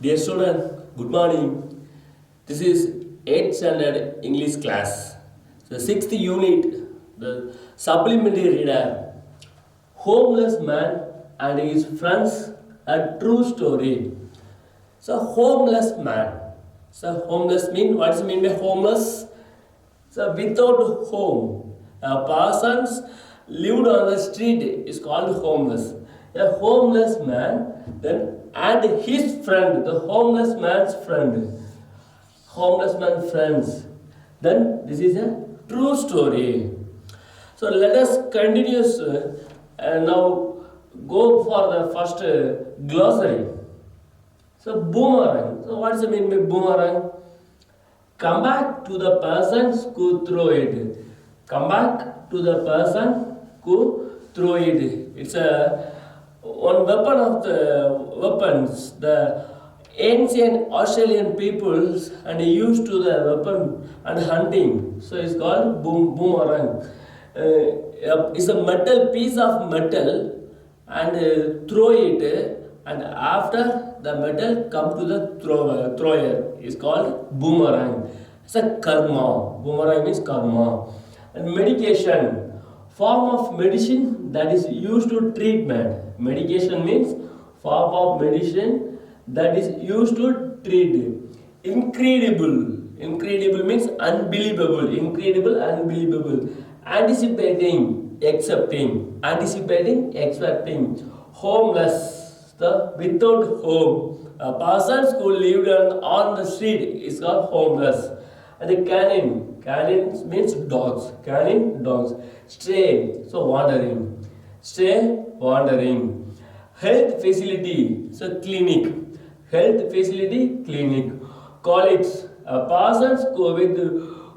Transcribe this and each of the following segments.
Dear student, good morning. This is 8th standard English class. The 6th unit, the supplementary reader. Homeless man and his friends, a true story. So homeless man. So homeless mean, what does it mean by homeless? So without home. A person's lived on the street is called homeless. A homeless man then and his friend, the homeless man's friend. Homeless man friends. Then this is a true story. So let us continue and now go for the first glossary. So boomerang. So what does it mean by boomerang? Come back to the person who throw it. Come back to the person who throw it. It's a one weapon of the weapons. The ancient Australian peoples and used to the weapon and hunting. So it's called boomerang. It's a metal piece of metal and throw it and after the metal come to the thrower. It's called boomerang. It's a karma. Boomerang means karma. And medication, form of medicine that is used to treatment. Medication means form of medicine that is used to treat. Incredible. Incredible means unbelievable. Incredible, unbelievable. Anticipating, accepting. Anticipating, accepting. Homeless, the without home. A person who lived on the street is called homeless. And the canine. Canine means dogs. Canine, dogs. Stray, so wandering. Stray, wandering. Health facility, so clinic. Health facility, clinic. College, a person with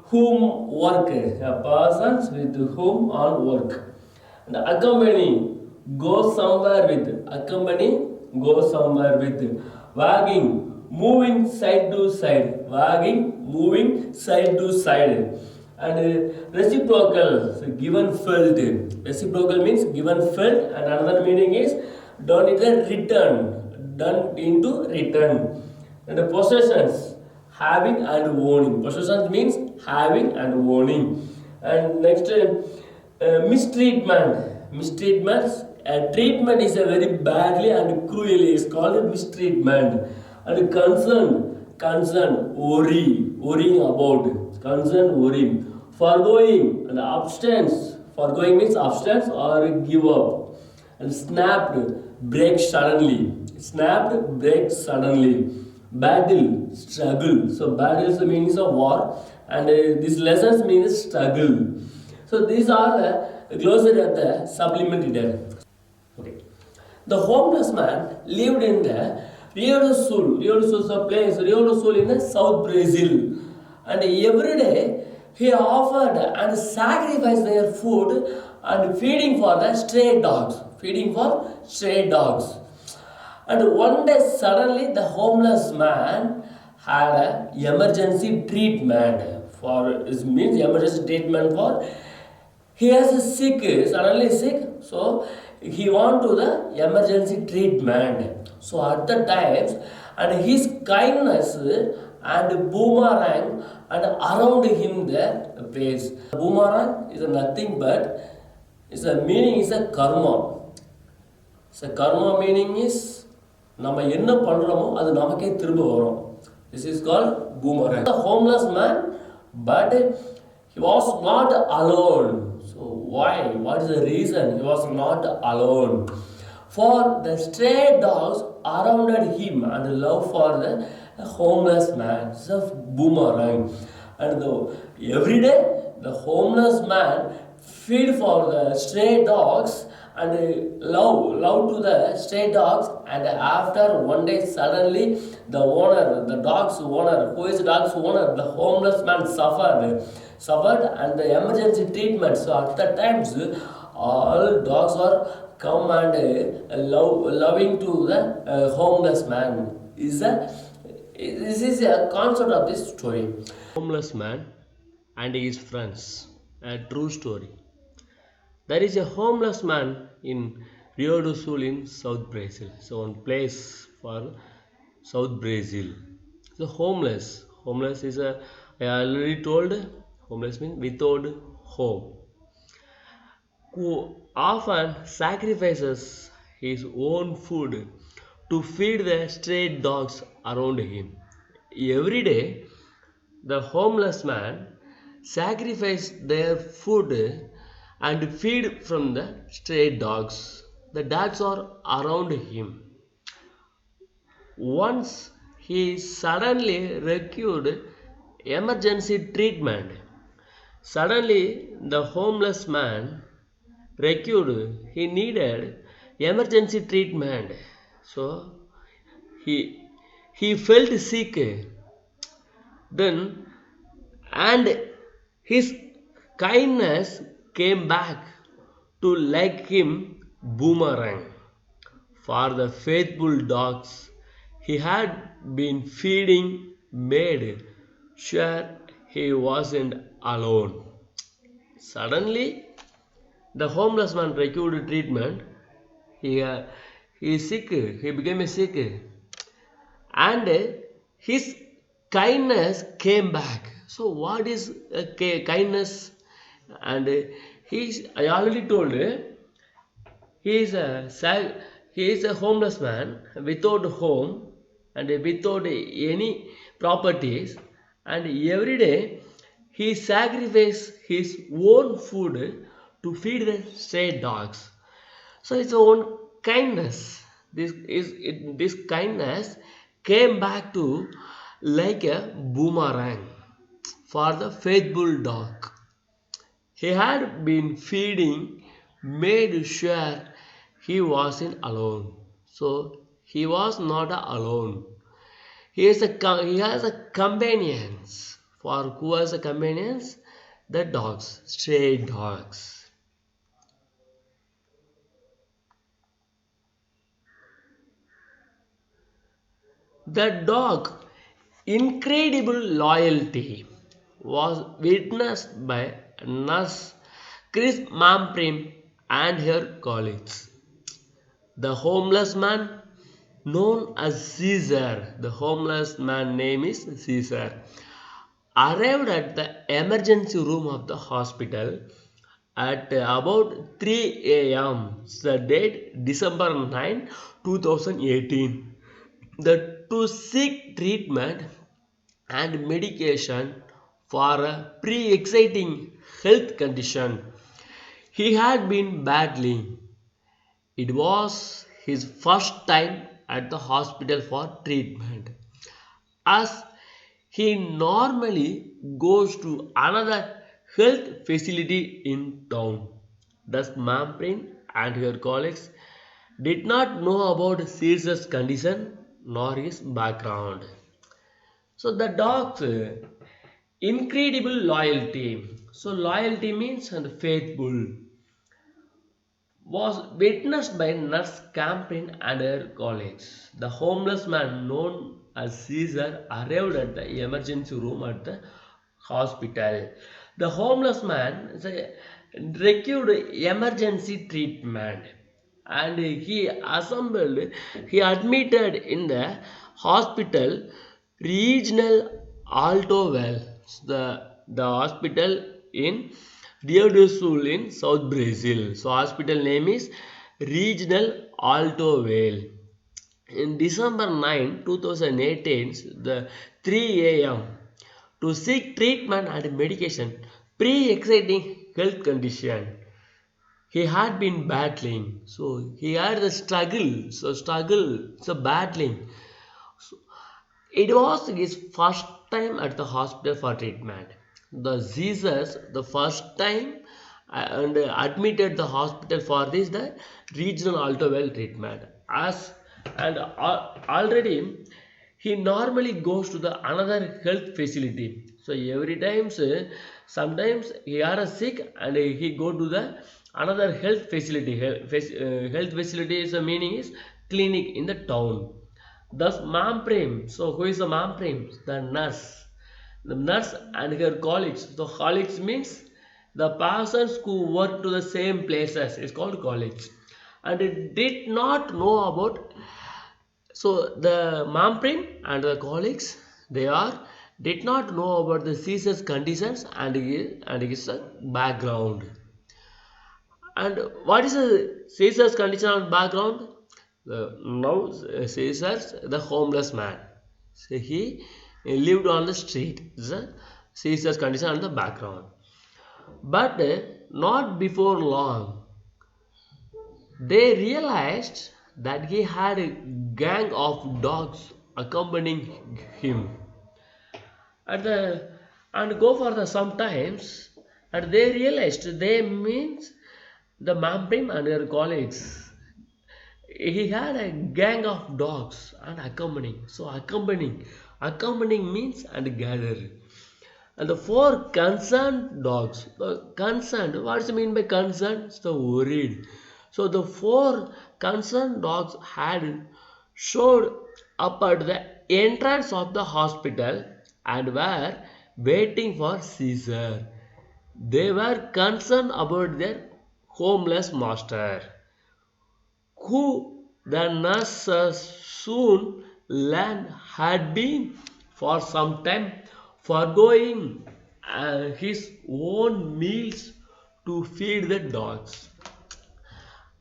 whom work. A person with whom on work. And accompany, go somewhere with. Accompany, go somewhere with. Wagging, moving side to side. Wagging, moving side to side. And reciprocal, so given felt. Reciprocal means given felt, and another meaning is done in a return. Done into return. And the possessions, having and owning. Possessions means having and owning. And next, mistreatment. Mistreatment. Treatment is a very badly and cruelly. It's called mistreatment. And concern, worrying about. Concern, worry. Forgoing and abstinence. Forgoing means abstinence or give up. And snapped, break suddenly. Snapped, break suddenly. Battle, struggle. So battle is the meaning of war, and these lessons means struggle. So these are the glossary of the supplementary data. Okay. The homeless man lived in the Rio do Sul. Rio do Sul is a place. Rio do Sul in the South Brazil, and every day he offered and sacrificed their food and feeding for the stray dogs. Feeding for stray dogs. And one day suddenly the homeless man had an emergency treatment for, it means emergency treatment for, he has a sick, suddenly sick, so he want to the emergency treatment. So at the times, and his kindness and boomerang and around him the face. Boomerang is nothing but, its a meaning is a karma. So karma meaning is நம்ம என்ன பண்றோமோ அது நமக்கே திரும்ப வரும். This is called boomerang. The homeless man, but he was not alone. So why? What is the reason he was not alone? For the stray dogs surrounded him and love for the homeless man. It's a boomerang. And every day the homeless man feed for the stray dogs and love to the stray dogs, and after one day suddenly the owner, the dog's owner, who is the dog's owner, the homeless man suffered and the emergency treatment. So at the times all dogs are come and loving to the homeless man. This is a concept of this story. Homeless man and his friends, a true story. There is a homeless man in Rio do Sul in South Brazil. So one place for South Brazil. So homeless. Homeless is a, I already told, homeless means without home, who often sacrifices his own food to feed the stray dogs around him. Every day, the homeless man sacrificed their food and feed from the stray dogs. The dogs are around him. Once he suddenly required emergency treatment. Suddenly, the homeless man required, he needed emergency treatment. So he he felt sick. Then and his kindness came back to like him boomerang. For the faithful dogs he had been feeding made sure he wasn't alone. Suddenly, the homeless man required treatment. He, uh, he is sick. He became a sick, and his kindness came back. So, what is kindness? And I already told. He is a he is a homeless man without home and without any properties, and every day he sacrifices his own food to feed the stray dogs. So it's own kindness. This kindness came back to like a boomerang for the faithful dog. He had been feeding, made sure he wasn't alone. So he was not alone. He has a companions. For who has a companions? The dogs, stray dogs. The dog incredible loyalty was witnessed by nurse Chris Mamprim and her colleagues. The homeless man known as Caesar, the homeless man name is Caesar, arrived at the emergency room of the hospital at about 3 a.m. The date December 9, 2018. To seek treatment and medication for a pre-exciting health condition he had been battling. It was his first time at the hospital for treatment, as he normally goes to another health facility in town. Thus, Mamprin and her colleagues did not know about Caesar's condition nor his background. So the dog's incredible loyalty. So loyalty means and faithful was witnessed by Nurse Campin and her colleagues. The homeless man known as Caesar arrived at the emergency room at the hospital. The homeless man required emergency treatment, and he admitted in the hospital regional alto well, the hospital in Rio do Sul in South Brazil. So hospital name is Regional Alto Vale. In December 9, 2018, the 3 a.m. to seek treatment and medication pre-exciting health condition he had been battling. So he had the struggle, so battling. So it was his first time at the hospital for treatment. The Jesus, the first time and admitted the hospital for this the regional alto-well treatment. As and already he normally goes to the another health facility. So every time, sometimes he are sick and he go to the another health facility. Health facility is the meaning is clinic in the town. Thus, mom prem. So, who is the mom prem? The nurse. The nurse and her colleagues. So, colleagues means the persons who work to the same places. It's called colleagues. And it did not know about So the Mamprin and the colleagues, they are did not know about the Caesar's conditions and his background. And what is the Caesar's condition and background? Now Caesar's the homeless man. So he lived on the street. This is the Caesar's condition and the background. But not before long, they realized that he had a gang of dogs accompanying him. At the and go for the sometimes, and they realized they means the Mamprim and their colleagues. He had a gang of dogs and accompanying. So accompanying means and gather. And the four concerned dogs. The concerned, what does it mean by concerned? It's the worried. So the four concerned dogs had showed up at the entrance of the hospital and were waiting for Caesar. They were concerned about their homeless master, who the nurses soon learned had been for some time forgoing his own meals to feed the dogs.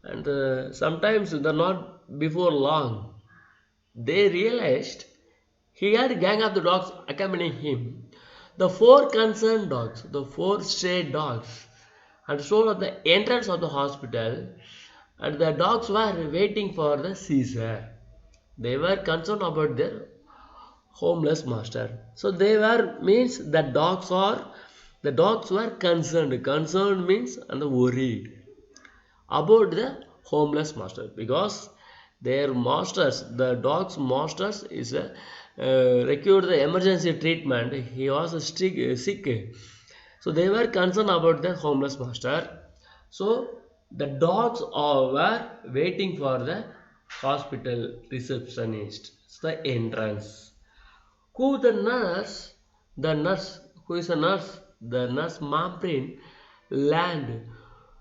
And sometimes the not before long, they realized he had a gang of the dogs accompanying him. The four concerned dogs, the four stray dogs, had shown at the entrance of the hospital, and the dogs were waiting for the Caesar. They were concerned about their homeless master. So they were means the dogs were concerned. Concerned means and worried about the homeless master, because their masters, the dog's masters, is required the emergency treatment. He was sick, so they were concerned about the homeless master. So the dogs were waiting for the hospital receptionist, the entrance. Who the nurse, who is a nurse, the nurse Mamprin land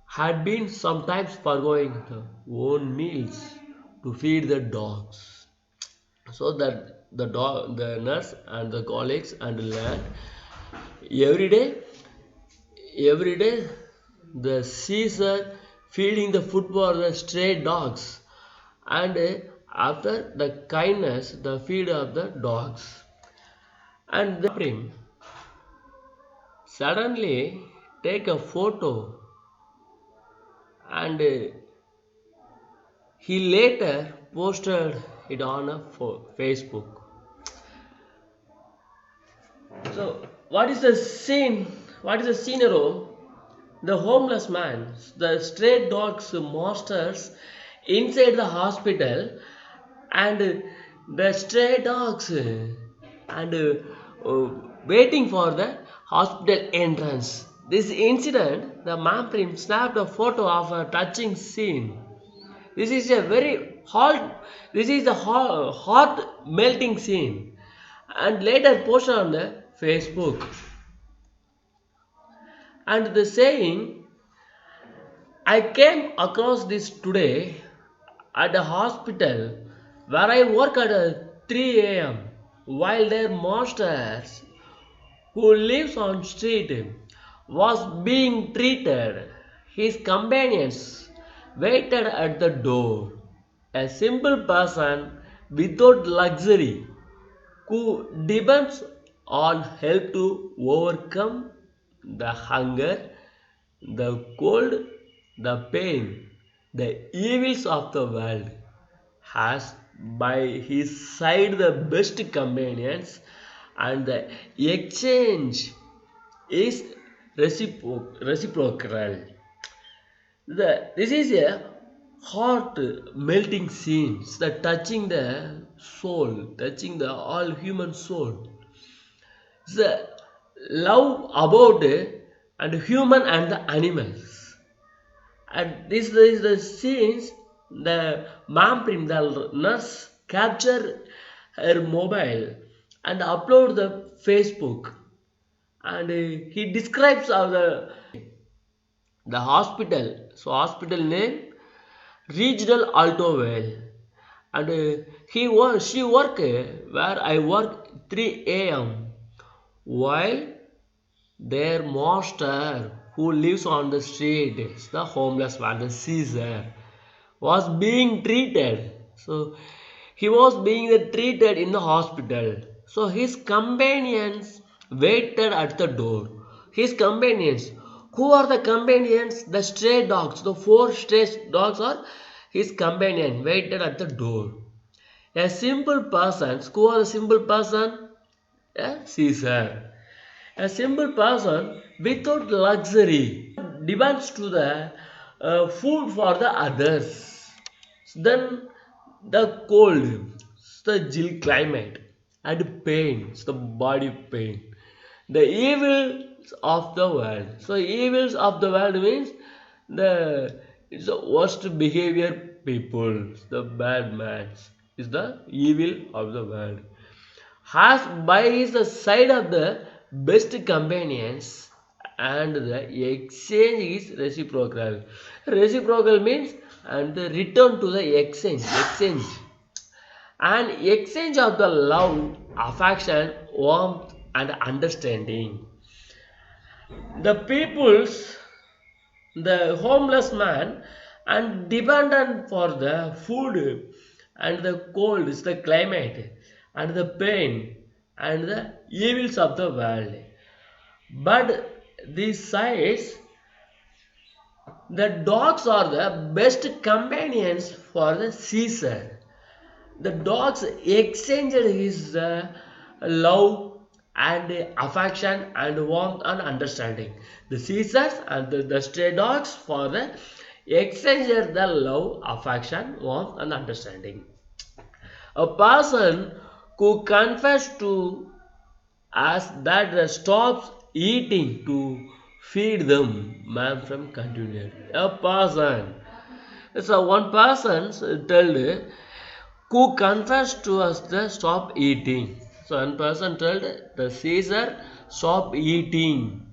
had been sometimes forgoing the own meals to feed the dogs. So that the nurse and the colleagues and land every day, every day, the Caesar feeding the food for the stray dogs, and after the kindness, the feed of the dogs. And the prim suddenly take a photo, and he later posted it on a Facebook. So what is the scene? What is the scenario? The homeless man, the stray dogs masters inside the hospital, and the stray dogs and waiting for the hospital entrance. This incident, the Mamprim snapped a photo of a touching scene. This is a very hot. This is the hot melting scene, and later posted on the Facebook. And the saying, I came across this today at a hospital where I work at 3 a.m. while their masters, who lives on street, was being treated. His companions waited at the door. A simple person without luxury, who depends on help to overcome the hunger, the cold, the pain, the evils of the world, has by his side the best companions, and the exchange is reciprocal. This is a heart melting scene, the touching the soul, touching the all human soul. The love about and human and the animals. And this is the scenes the Mamprim, the nurse, capture her mobile and upload the Facebook, and he describes of the hospital. So hospital name Regional Altovale, and she work where I work 3 a.m. while their master who lives on the street, the homeless man, the Caesar, was being treated. So he was being treated in the hospital. So his companions waited at the door. His companions. Who are the companions? The stray dogs. The 4 stray dogs are his companion waited at the door. A simple person. Who are the simple person? A Caesar. A simple person without luxury demands to the food for the others. Then the cold, the chill climate, and pain, the body pain, the evils of the world. So evils of the world means the it's the worst behavior people, the bad man is the evil of the world has by his side of the best companions and the exchange is reciprocal. Reciprocal means and the return to the exchange and exchange of the love, affection, warmth and understanding. The peoples, the homeless man and dependent for the food and the cold is the climate and the pain and the evils of the world. But these sides, the dogs are the best companions for the Caesar. The dogs exchanged his love and affection and warmth and understanding. The Caesars and the stray dogs for the exchanged the love, affection, warmth and understanding. A person who confessed to us that stops eating to feed them, man from continued. A person. So one person told who confessed to us the stop eating. So one person told the Caesar stop eating.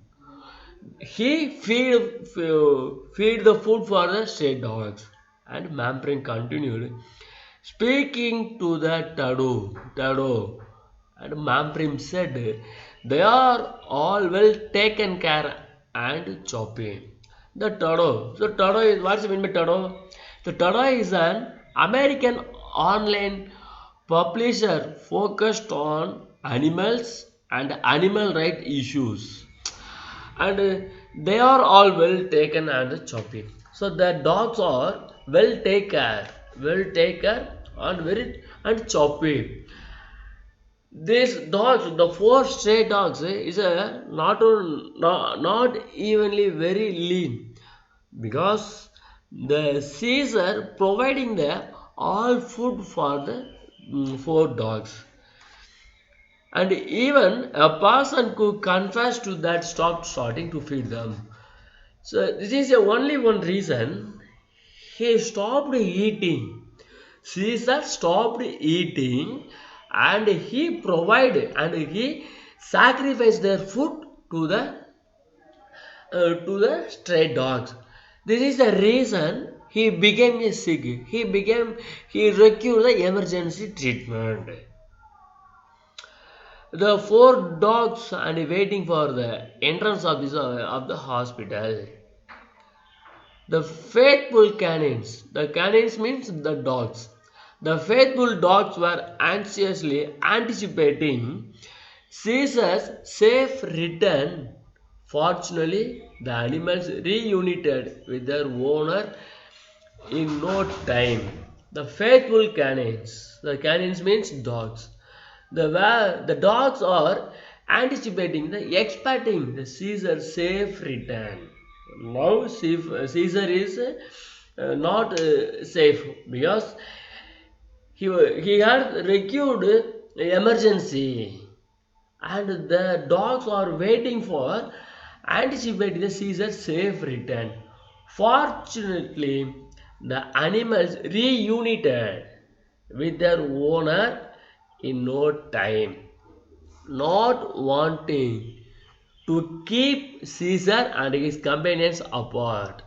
He feed the food for the stray dogs. And Mamprin continued speaking to the Tado. And Mamprim said, they are all well taken care and chopping. The Tado. So Tado is what's the mean by Tado? The Tado is an American online publisher focused on animals and animal right issues. And they are all well taken and chopping. So the dogs are well take care and very and choppy. These dogs, the 4 stray dogs, is a not evenly very lean because the Caesar providing the all food for the 4 dogs. And even a person could confess to that stopped starting to feed them. So this is the only one reason he stopped eating. Caesar stopped eating and he provided and he sacrificed their food to the stray dogs. This is the reason he became sick. He required the emergency treatment. The 4 dogs and waiting for the entrance of the hospital. The faithful canines. The canines means the dogs. The faithful dogs were anxiously anticipating Caesar's safe return. Fortunately, the animals reunited with their owner in no time. The faithful canines. The canines means dogs. The dogs are expecting the Caesar's safe return. Now Caesar is not safe because he had required emergency and the dogs are waiting for anticipating the Caesar's safe return. Fortunately, the animals reunited with their owner in no time, not wanting to keep Caesar and his companions apart.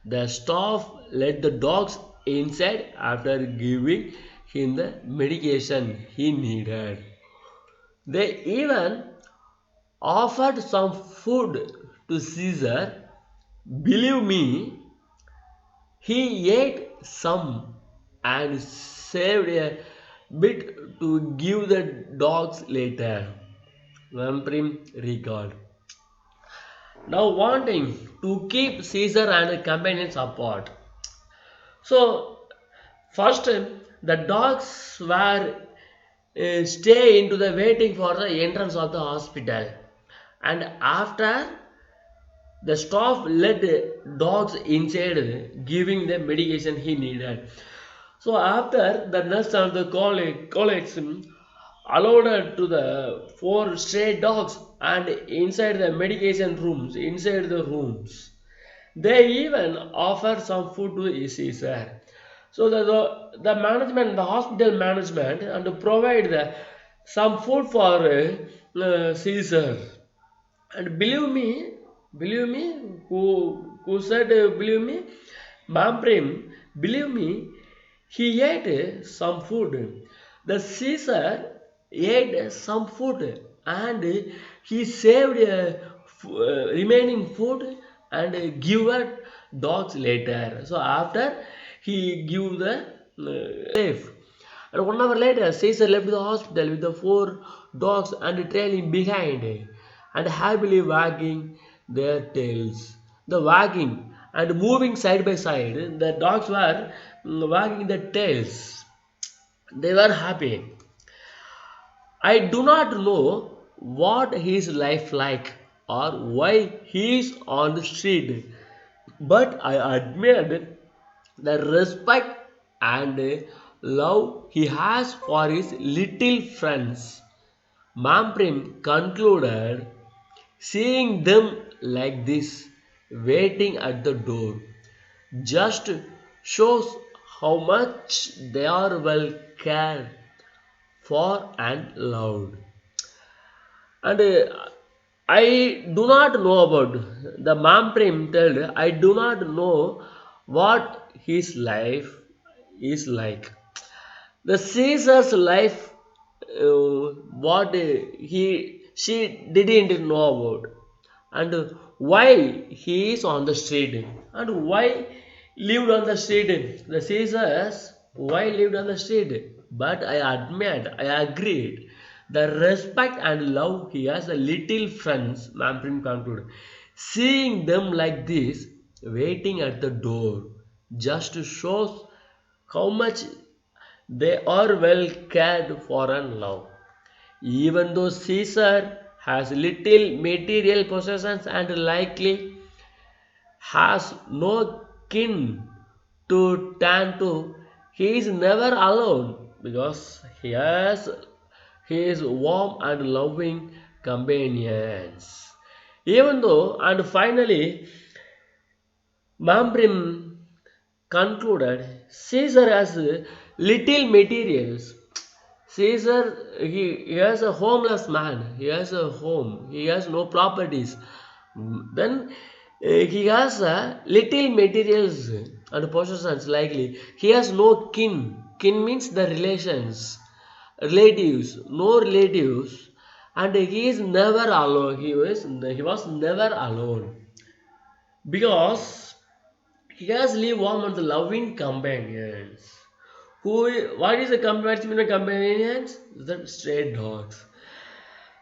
The staff let the dogs inside after giving him the medication he needed. They even offered some food to Caesar. Believe me, he ate some and saved a bit to give the dogs later. Vamprim recalled. Now wanting to keep Caesar and companions apart. So first the dogs were stay into the waiting for the entrance of the hospital, and after the staff let dogs inside giving the medication he needed. So after the nurse and the colleagues allowed to the four stray dogs and inside the medication rooms, inside the rooms, they even offer some food to Caesar. So the management, the hospital management, and to provide some food for Caesar. And believe me, who said believe me, Mamprim, believe me, he ate some food. The Caesar ate some food and he saved remaining food and give it dogs later. So after he give the safe. And 1 hour later, Caesar left the hospital with the four dogs and trailing behind and happily wagging their tails. The wagging and moving side by side, the dogs were wagging their tails. They were happy. I do not know what his life like or why he is on the street, but I admired the respect and love he has for his little friends. Mamprim concluded, seeing them like this, waiting at the door, just shows how much they are well cared for and loved. And I do not know about the Mamprim told, I do not know what his life is like. The Caesar's life, what she didn't know about, and why he is on the street, and why lived on the street. The Caesars why lived on the street, but I admit, I agreed. The respect and love he has the little friends, Mamprin concluded. Seeing them like this, waiting at the door, just shows how much they are well cared for and loved. Even though Caesar has little material possessions and likely has no kin to turn to, he is never alone because he has his warm and loving companions. Even though, and finally, Mambrim concluded, Caesar has little materials. Caesar, he has a homeless man. He has a home. He has no properties. Then he has little materials and possessions likely. He has no kin. Kin means the relations, relatives, no relatives, and he is never alone. He was never alone because he has lived warm and loving companions. What is the companions? The stray dogs.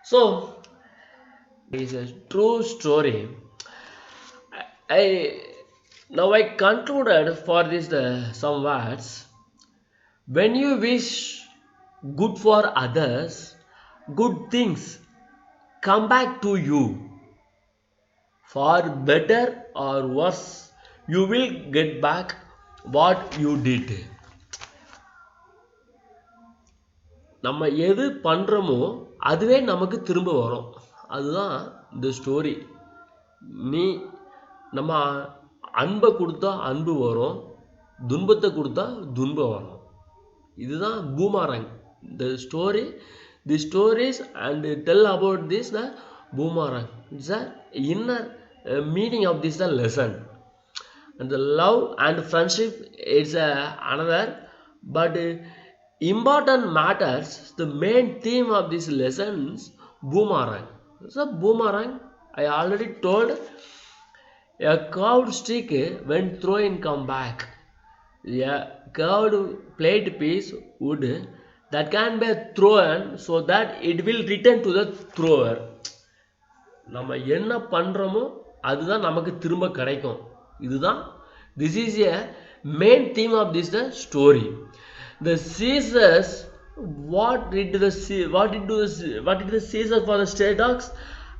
So it is a true story. I now I concluded for this some words. When you wish good for others, good things come back to you. For better or worse, you will get back what you did. நம்ம எது பண்ணுறோமோ அதுவே நமக்கு திரும்ப வரும். அதுதான் இந்த story. நீ நம்ம அன்பை கொடுத்தா அன்பு வரும், துன்பத்தை கொடுத்தா துன்பம் வரும். இதுதான் boomerang. The stories and tell about this the boomerang. It's the inner meaning of this the lesson. and the love and friendship is another, but important matters. The main theme of these lessons, boomerang. So boomerang, I already told, a curved stick when thrown come back. A curved plate piece wood that can be thrown so that it will return to the thrower. நம்ம என்ன பண்றோமோ அதுதான் நமக்கு திரும்ப கிடைக்கும். இதுதான், this is a main theme of this the story. The Caesars, what did the Caesar for the stray dogs,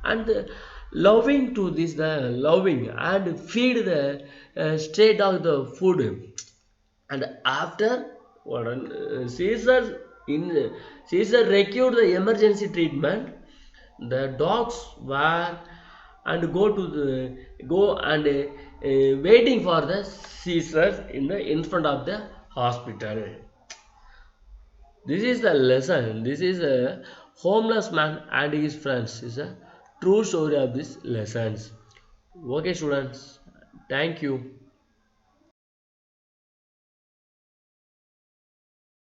and loving to this the loving and feed the stray dog the food. And after what Caesar required the emergency treatment, the dogs were and go and waiting for the Caesar in front of the hospital. This is the lesson. This is a homeless man and his friends. Is a true story of these lessons. Okay, students. Thank you.